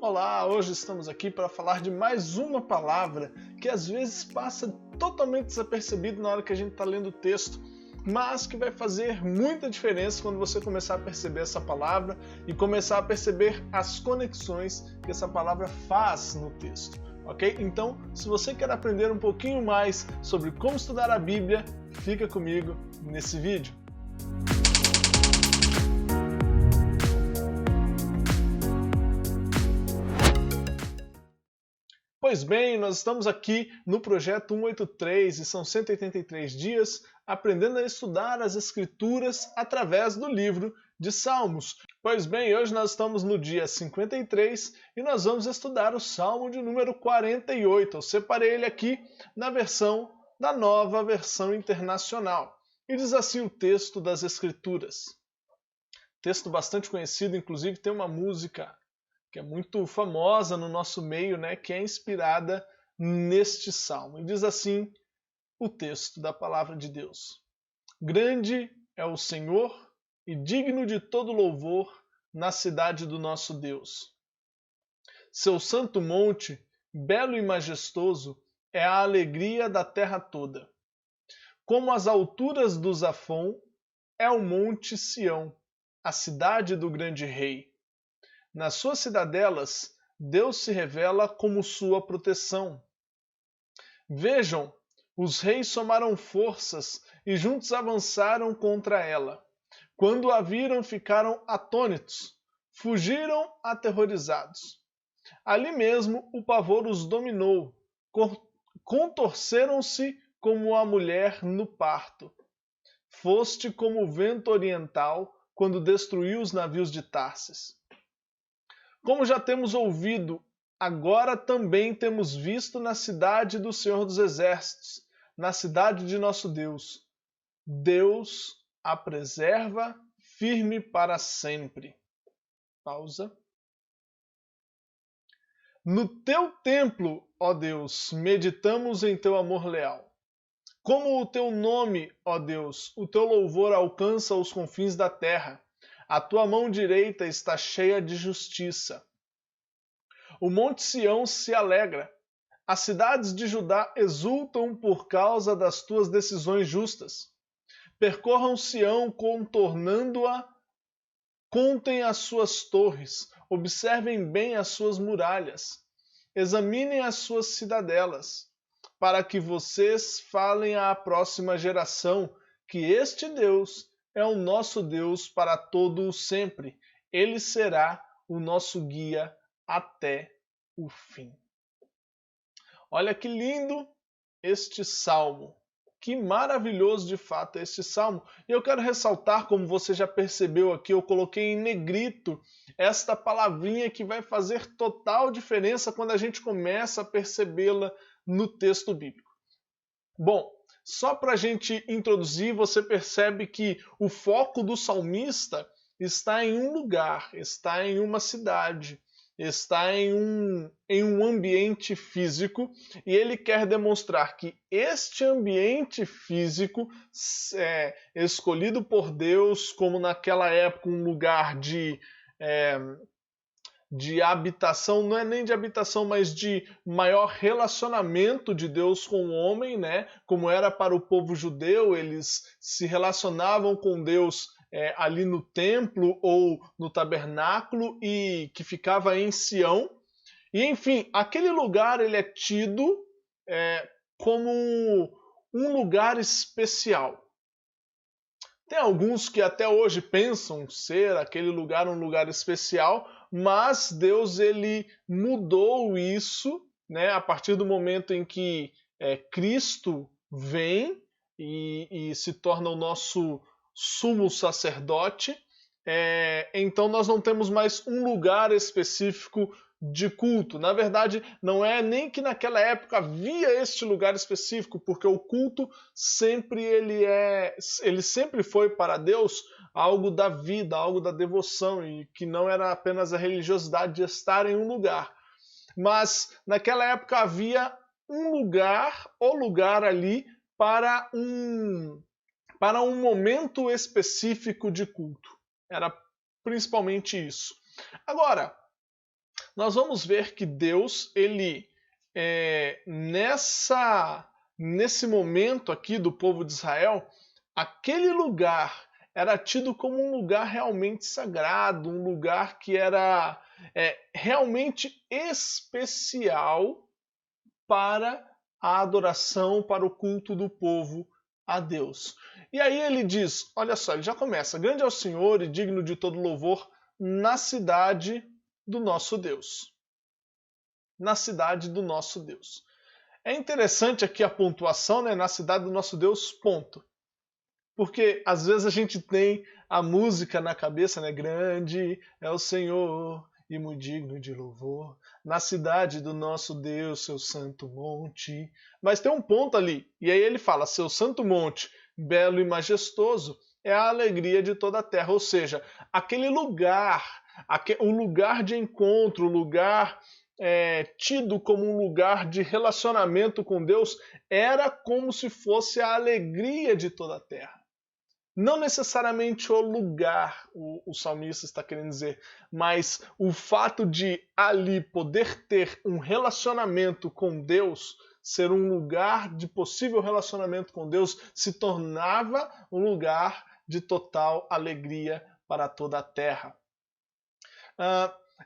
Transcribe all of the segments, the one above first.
Olá, hoje estamos aqui para falar de mais uma palavra que às vezes passa totalmente desapercebido na hora que a gente está lendo o texto, mas que vai fazer muita diferença quando você começar a perceber essa palavra e começar a perceber as conexões que essa palavra faz no texto, ok? Então, se você quer aprender um pouquinho mais sobre como estudar a Bíblia, fica comigo nesse vídeo. Pois bem, nós estamos aqui no projeto 183 e são 183 dias aprendendo a estudar as Escrituras através do livro de Salmos. Pois bem, hoje nós estamos no dia 53 e nós vamos estudar o Salmo de número 48. Eu separei ele aqui da Nova Versão Internacional. E diz assim o texto das Escrituras. Texto bastante conhecido, inclusive tem uma música que é muito famosa no nosso meio, né, que é inspirada neste salmo. E diz assim o texto da palavra de Deus: Grande é o Senhor e digno de todo louvor na cidade do nosso Deus. Seu santo monte, belo e majestoso, é a alegria da terra toda. Como as alturas do Zafon, é o monte Sião, a cidade do grande rei. Nas suas cidadelas, Deus se revela como sua proteção. Vejam, os reis somaram forças e juntos avançaram contra ela. Quando a viram, ficaram atônitos, fugiram aterrorizados. Ali mesmo o pavor os dominou, contorceram-se como a mulher no parto. Foste como o vento oriental quando destruiu os navios de Tarsis. Como já temos ouvido, agora também temos visto na cidade do Senhor dos Exércitos, na cidade de nosso Deus. Deus a preserva firme para sempre. Pausa. No teu templo, ó Deus, meditamos em teu amor leal. Como o teu nome, ó Deus, o teu louvor alcança os confins da terra. A tua mão direita está cheia de justiça. O monte Sião se alegra. As cidades de Judá exultam por causa das tuas decisões justas. Percorram Sião contornando-a, contem as suas torres, observem bem as suas muralhas, examinem as suas cidadelas, para que vocês falem à próxima geração que este Deus é o nosso Deus para todo o sempre. Ele será o nosso guia até o fim. Olha que lindo este salmo. Que maravilhoso de fato é este salmo. E eu quero ressaltar, como você já percebeu aqui, eu coloquei em negrito esta palavrinha que vai fazer total diferença quando a gente começa a percebê-la no texto bíblico. Bom, só para a gente introduzir, você percebe que o foco do salmista está em um lugar, está em uma cidade, está em um ambiente físico, e ele quer demonstrar que este ambiente físico escolhido por Deus como naquela época um lugar de habitação, não é nem de habitação, mas de maior relacionamento de Deus com o homem, né? Como era para o povo judeu, eles se relacionavam com Deus ali no templo ou no tabernáculo e que ficava em Sião. E enfim, aquele lugar ele é tido como um lugar especial. Tem alguns que até hoje pensam ser aquele lugar um lugar especial, mas Deus ele mudou isso, né, a partir do momento em que Cristo vem e se torna o nosso sumo sacerdote. Então nós não temos mais um lugar específico de culto. Na verdade, não é nem que naquela época havia este lugar específico, porque o culto sempre ele sempre foi para Deus algo da vida, algo da devoção, e que não era apenas a religiosidade de estar em um lugar. Mas naquela época havia um lugar, o lugar ali para um momento específico de culto. Era principalmente isso. Agora, nós vamos ver que Deus, ele nesse momento aqui do povo de Israel, aquele lugar era tido como um lugar realmente sagrado, um lugar que era realmente especial para a adoração, para o culto do povo a Deus. E aí ele diz, olha só, ele já começa, grande é o Senhor e digno de todo louvor na cidade do nosso Deus. Na cidade do nosso Deus. É interessante aqui a pontuação, né? Na cidade do nosso Deus, ponto. Porque às vezes a gente tem a música na cabeça, né? Grande é o Senhor e muito digno de louvor, na cidade do nosso Deus, seu santo monte. Mas tem um ponto ali, e aí ele fala, seu santo monte, belo e majestoso, é a alegria de toda a terra. Ou seja, aquele lugar, o lugar de encontro, o lugar tido como um lugar de relacionamento com Deus, era como se fosse a alegria de toda a terra. Não necessariamente o lugar, o salmista está querendo dizer, mas o fato de ali poder ter um relacionamento com Deus, ser um lugar de possível relacionamento com Deus, se tornava um lugar de total alegria para toda a terra.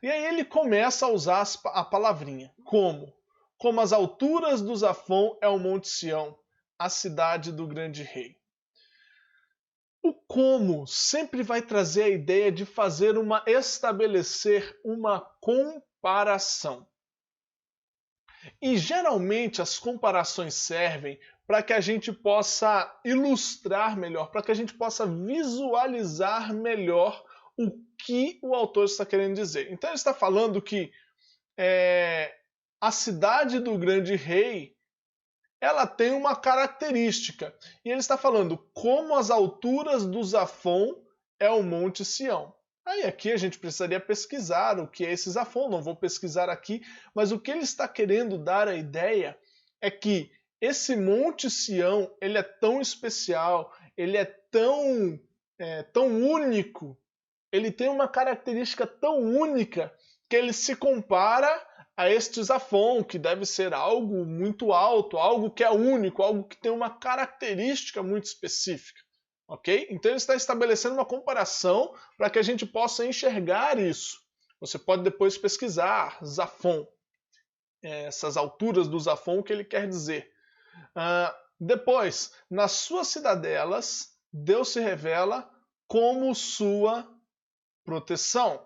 E aí ele começa a usar a palavrinha. Como? Como as alturas do Zafon é o Monte Sião, a cidade do grande rei. O como sempre vai trazer a ideia de estabelecer uma comparação. E geralmente as comparações servem para que a gente possa ilustrar melhor, para que a gente possa visualizar melhor o que o autor está querendo dizer. Então ele está falando que a cidade do grande rei, ela tem uma característica. E ele está falando como as alturas do Zafon é o Monte Sião. Aí aqui a gente precisaria pesquisar o que é esse Zafon, não vou pesquisar aqui, mas o que ele está querendo dar a ideia é que esse Monte Sião, ele é tão especial, ele é tão único, ele tem uma característica tão única que ele se compara a este Zafon, que deve ser algo muito alto, algo que é único, algo que tem uma característica muito específica. Ok? Então ele está estabelecendo uma comparação para que a gente possa enxergar isso. Você pode depois pesquisar Zafon, essas alturas do Zafon, o que ele quer dizer. Depois, nas suas cidadelas, Deus se revela como sua proteção.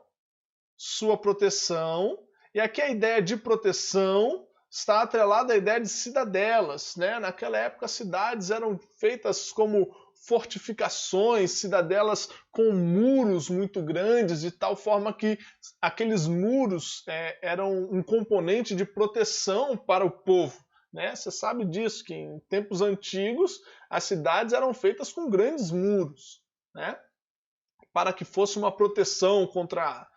Sua proteção. E aqui a ideia de proteção está atrelada à ideia de cidadelas, né? Naquela época, as cidades eram feitas como fortificações, cidadelas com muros muito grandes, de tal forma que aqueles muros eram um componente de proteção para o povo. Né? Você sabe disso, que em tempos antigos as cidades eram feitas com grandes muros, né? Para que fosse uma proteção contra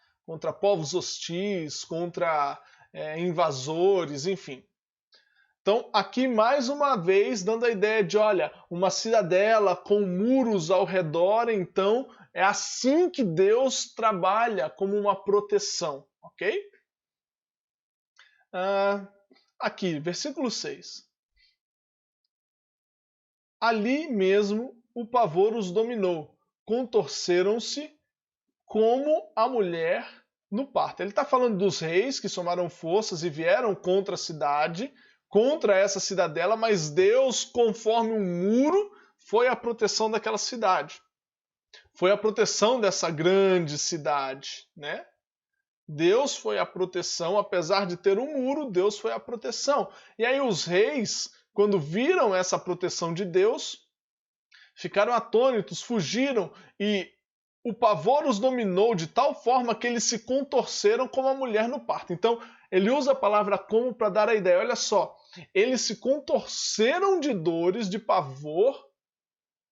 povos hostis, contra invasores, enfim. Então, aqui mais uma vez dando a ideia de, olha, uma cidadela com muros ao redor, então é assim que Deus trabalha como uma proteção, ok? Aqui, versículo 6. Ali mesmo o pavor os dominou, contorceram-se como a mulher no parto. Ele está falando dos reis que somaram forças e vieram contra a cidade, contra essa cidadela, mas Deus, conforme um muro, foi a proteção daquela cidade. Foi a proteção dessa grande cidade, né? Deus foi a proteção, apesar de ter um muro, Deus foi a proteção. E aí os reis, quando viram essa proteção de Deus, ficaram atônitos, fugiram e o pavor os dominou de tal forma que eles se contorceram como a mulher no parto. Então, ele usa a palavra como para dar a ideia. Olha só, eles se contorceram de dores, de pavor,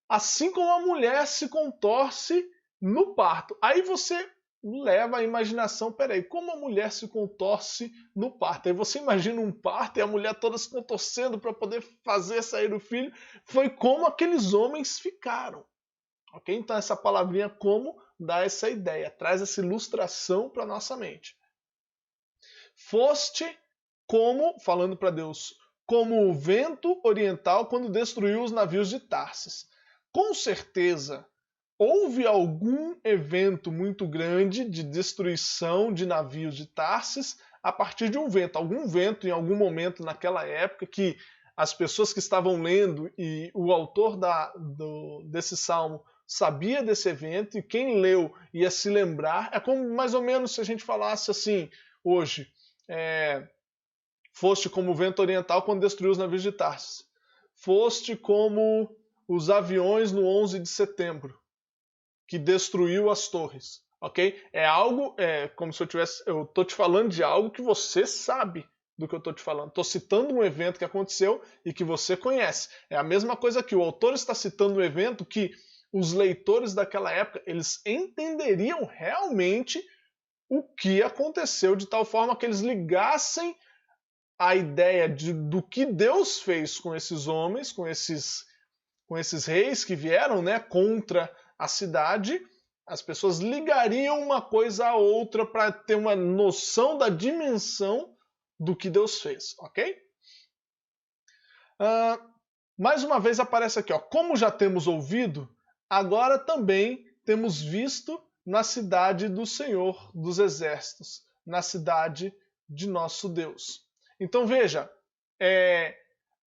assim como a mulher se contorce no parto. Aí você leva a imaginação, peraí, como a mulher se contorce no parto? Aí você imagina um parto e a mulher toda se contorcendo para poder fazer sair o filho. Foi como aqueles homens ficaram. Okay? Então essa palavrinha como dá essa ideia, traz essa ilustração para a nossa mente. Foste como, falando para Deus, como o vento oriental quando destruiu os navios de Tarsis. Com certeza, houve algum evento muito grande de destruição de navios de Tarsis a partir de um vento. Algum vento em algum momento naquela época que as pessoas que estavam lendo e o autor desse salmo sabia desse evento e quem leu ia se lembrar. É como mais ou menos se a gente falasse assim hoje. Foste como o vento oriental quando destruiu os navios de Tarsis. Foste como os aviões no 11 de setembro, que destruiu as torres. Ok? É algo, como se eu estou te falando de algo que você sabe do que eu estou te falando. Estou citando um evento que aconteceu e que você conhece. É a mesma coisa que o autor está citando um evento que os leitores daquela época eles entenderiam realmente o que aconteceu de tal forma que eles ligassem a ideia do que Deus fez com esses homens, com esses reis que vieram, né, contra a cidade. As pessoas ligariam uma coisa a outra para ter uma noção da dimensão do que Deus fez, ok? Mais uma vez aparece aqui, ó, como já temos ouvido, agora também temos visto na cidade do Senhor dos Exércitos, na cidade de nosso Deus. Então veja,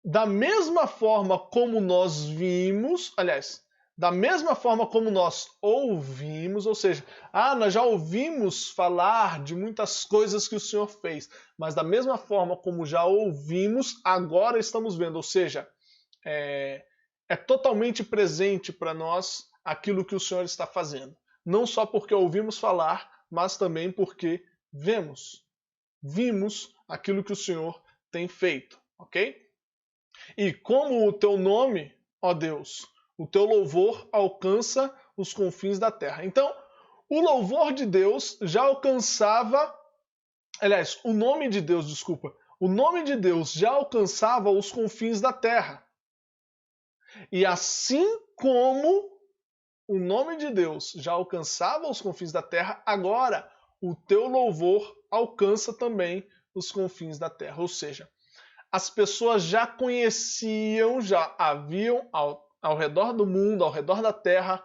da mesma forma como nós vimos, aliás, da mesma forma como nós ouvimos, ou seja, nós já ouvimos falar de muitas coisas que o Senhor fez, mas da mesma forma como já ouvimos, agora estamos vendo, ou seja, é totalmente presente para nós aquilo que o Senhor está fazendo. Não só porque ouvimos falar, mas também porque vimos aquilo que o Senhor tem feito, ok? E como o teu nome, ó Deus, o teu louvor alcança os confins da terra. Então, o louvor de Deus já alcançava, aliás, o nome de Deus já alcançava os confins da terra. E assim como o nome de Deus já alcançava os confins da terra, agora o teu louvor alcança também os confins da terra. Ou seja, as pessoas já conheciam, já haviam ao redor do mundo, ao redor da terra,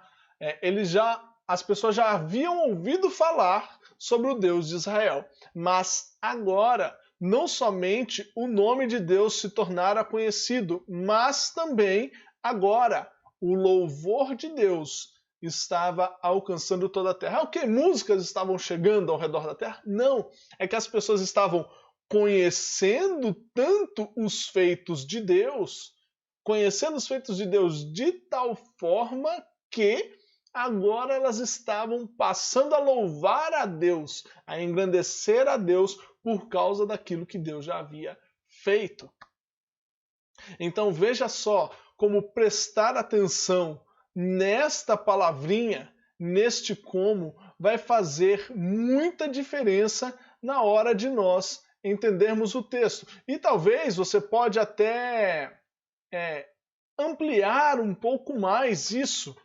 as pessoas já haviam ouvido falar sobre o Deus de Israel. Mas agora, não somente o nome de Deus se tornara conhecido, mas também agora o louvor de Deus estava alcançando toda a terra. É o que? Músicas estavam chegando ao redor da terra? Não, é que as pessoas estavam conhecendo tanto os feitos de Deus, de tal forma que agora elas estavam passando a louvar a Deus, a engrandecer a Deus por causa daquilo que Deus já havia feito. Então veja só como prestar atenção nesta palavrinha, neste como, vai fazer muita diferença na hora de nós entendermos o texto. E talvez você pode até ampliar um pouco mais isso.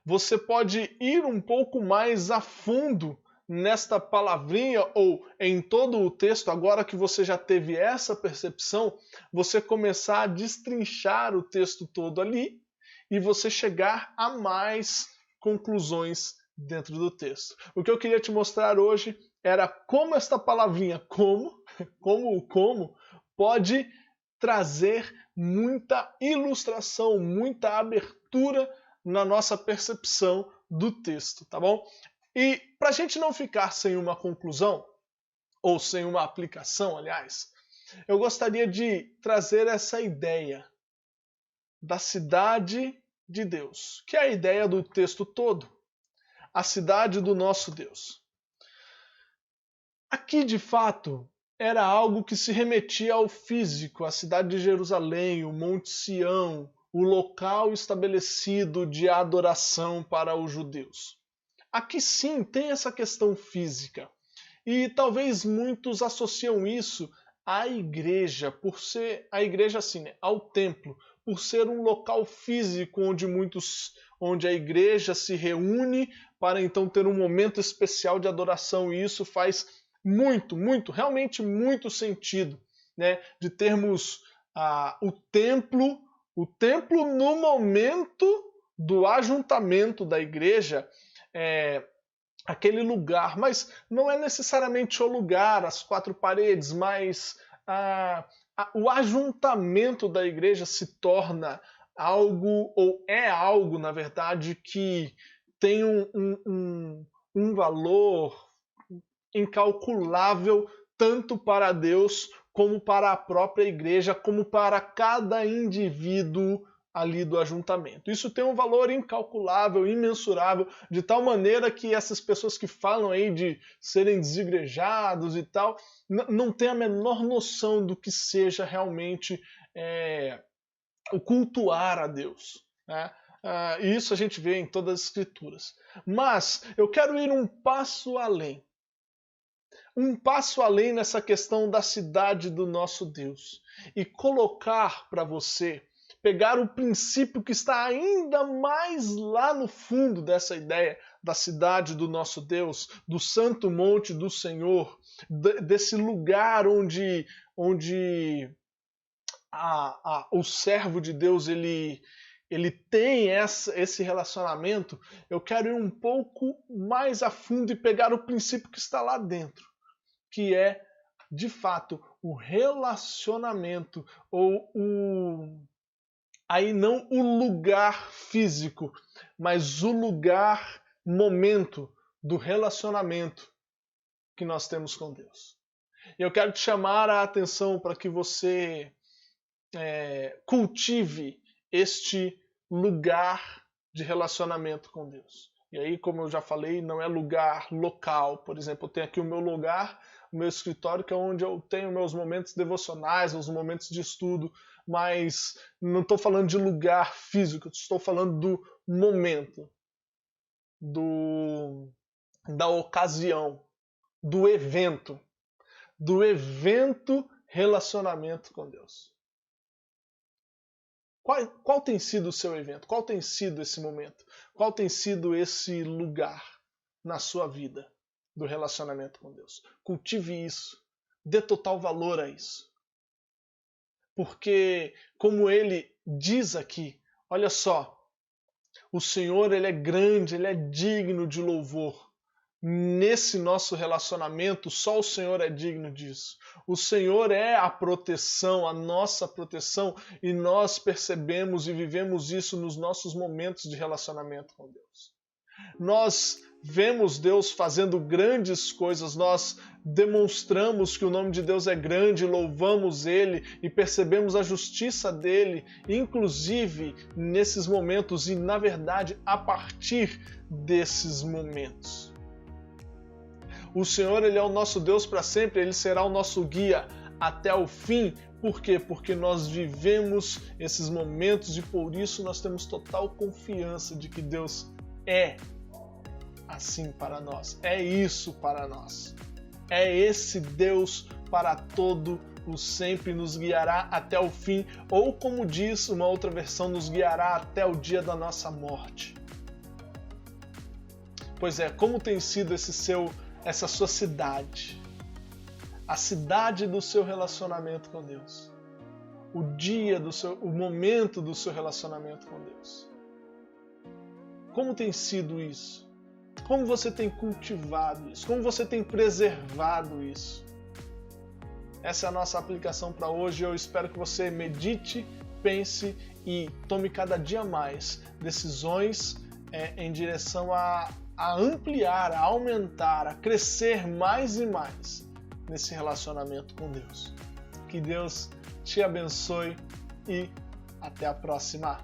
Você pode ir um pouco mais a fundo nesta palavrinha ou em todo o texto, agora que você já teve essa percepção, você começar a destrinchar o texto todo ali e você chegar a mais conclusões dentro do texto. O que eu queria te mostrar hoje era como esta palavrinha como pode trazer muita ilustração, muita abertura na nossa percepção do texto, tá bom? E para a gente não ficar sem uma conclusão, ou sem uma aplicação, aliás, eu gostaria de trazer essa ideia da cidade de Deus, que é a ideia do texto todo, a cidade do nosso Deus. Aqui, de fato, era algo que se remetia ao físico, a cidade de Jerusalém, o Monte Sião, o local estabelecido de adoração para os judeus. Aqui sim tem essa questão física. E talvez muitos associam isso à igreja, por ser a igreja assim, né, ao templo, por ser um local físico onde a igreja se reúne para então ter um momento especial de adoração, e isso faz realmente muito sentido, né? De termos o templo no momento do ajuntamento da igreja, aquele lugar, mas não é necessariamente o lugar, as quatro paredes, mas o ajuntamento da igreja se torna algo, ou é algo, na verdade, que tem um valor incalculável tanto para Deus como para a própria igreja, como para cada indivíduo ali do ajuntamento. Isso tem um valor incalculável, imensurável, de tal maneira que essas pessoas que falam aí de serem desigrejados e tal, não têm a menor noção do que seja realmente o cultuar a Deus, né? E isso a gente vê em todas as escrituras. Mas eu quero ir um passo além. Um passo além nessa questão da cidade do nosso Deus. E colocar para você, pegar o princípio que está ainda mais lá no fundo dessa ideia da cidade do nosso Deus, do santo monte do Senhor, desse lugar onde o servo de Deus ele tem esse relacionamento. Eu quero ir um pouco mais a fundo e pegar o princípio que está lá dentro, que é, de fato, o relacionamento, ou aí não o lugar físico, mas o lugar, momento do relacionamento que nós temos com Deus. E eu quero te chamar a atenção para que você cultive este lugar de relacionamento com Deus. E aí, como eu já falei, não é lugar local. Por exemplo, eu tenho aqui o meu lugar, o meu escritório, que é onde eu tenho meus momentos devocionais, os momentos de estudo, mas não estou falando de lugar físico, estou falando do momento, da ocasião, do evento relacionamento com Deus. Qual tem sido o seu evento? Qual tem sido esse momento? Qual tem sido esse lugar na sua vida do relacionamento com Deus? Cultive isso. Dê total valor a isso. Porque, como ele diz aqui, olha só, o Senhor ele é grande, ele é digno de louvor. Nesse nosso relacionamento, só o Senhor é digno disso. O Senhor é a proteção, a nossa proteção, e nós percebemos e vivemos isso nos nossos momentos de relacionamento com Deus. Nós vemos Deus fazendo grandes coisas, nós demonstramos que o nome de Deus é grande, louvamos Ele e percebemos a justiça dEle, inclusive nesses momentos e, na verdade, a partir desses momentos. O Senhor, Ele é o nosso Deus para sempre, Ele será o nosso guia até o fim. Por quê? Porque nós vivemos esses momentos e por isso nós temos total confiança de que Deus é assim para nós. É isso para nós. É esse Deus para todo o sempre, nos guiará até o fim, ou como diz uma outra versão, nos guiará até o dia da nossa morte. Pois é, como tem sido essa sua cidade, a cidade do seu relacionamento com Deus, o momento do seu relacionamento com Deus. Como tem sido isso? Como você tem cultivado isso? Como você tem preservado isso? Essa é a nossa aplicação para hoje. Eu espero que você medite, pense e tome cada dia mais decisões em direção a ampliar, a aumentar, a crescer mais e mais nesse relacionamento com Deus. Que Deus te abençoe e até a próxima!